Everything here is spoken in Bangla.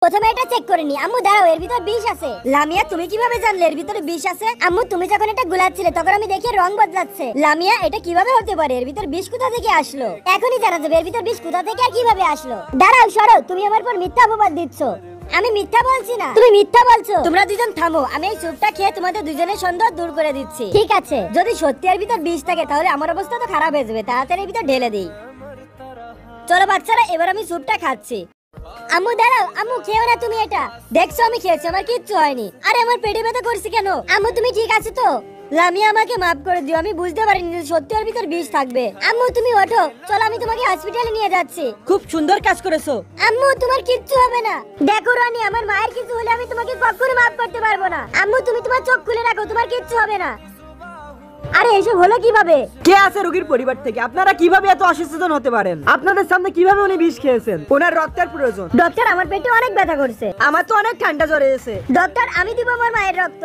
প্রথমে এটা চেক করে নি। আম্মু দাঁড়াও, এর ভিতর বিষ আছে। লামিয়া তুমি কিভাবে জানলে এর ভিতরে বিষ আছে? আম্মু তুমি যখন এটা গুলাচ্ছিলে তখন আমি দেখি রং বদলাচ্ছে। লামিয়া এটা কিভাবে হতে পারে? এর ভিতর বিষ কোথা থেকে আসলো? এখনই জানা যাবে এর ভিতর বিষ কোথা থেকে আর কিভাবে আসলো। দাঁড়াও, সরো, তুমি আমার পর মিথ্যা অপবাদ দিচ্ছ। আমি মিথ্যা বলছি না, তুমি মিথ্যা বলছো। তোমরা দুজন থামো, আমি এই স্যুপটা খেয়ে তোমাদের দুজনের সন্দেহ দূর করে দিচ্ছি। ঠিক আছে, যদি সত্যি এর ভিতর বিষ থাকে তাহলে আমার অবস্থা তো খারাপ হয়ে যাবে। তাড়াতাড়ি এর ভিতর ঢেলে দিই। চলো বাচ্চারা, এবার আমি স্যুপটা খাচ্ছি। আম্মু দাঁড়াও, আম্মু খেও না তুমি এটা। দেখছো আমি খেয়েছি, আমার কিচ্ছু হয়নি। আরে আমার পেটে ব্যথা করছে কেন? আম্মু তুমি ঠিক আছো তো? লামিয়া আমাকে মাফ করে দিও, আমি বুঝতে পারিনি যে সত্যি ওর ভিতর বিষ থাকবে। আম্মু তুমি ওঠো, চলো আমি তোমাকে হসপিটালে নিয়ে যাচ্ছি। খুব সুন্দর কাজ করেছো। আম্মু তোমার কিচ্ছু হবে না। দেখো রানী, আমার মায়ের কিছু হলে আমি তোমাকে কখনো মাফ করতে পারবো না। আম্মু তুমি তোমার চোখ খুলে রাখো, তোমার কিচ্ছু হবে না। আরে এসব হলো কিভাবে? কে আছে রোগীর পরিবার থেকে? আপনারা কিভাবে এত অসচেতন হতে পারেন? আপনাদের সামনে কিভাবে উনি বিষ খেয়েছেন? ওনার রক্তের প্রয়োজন। ডক্টর আমার পেটে অনেক ব্যথা করছে। আমার তো অনেক ঠান্ডা জ্বর এসেছে। ডক্টর আমি দিব আমার মায়ের রক্ত।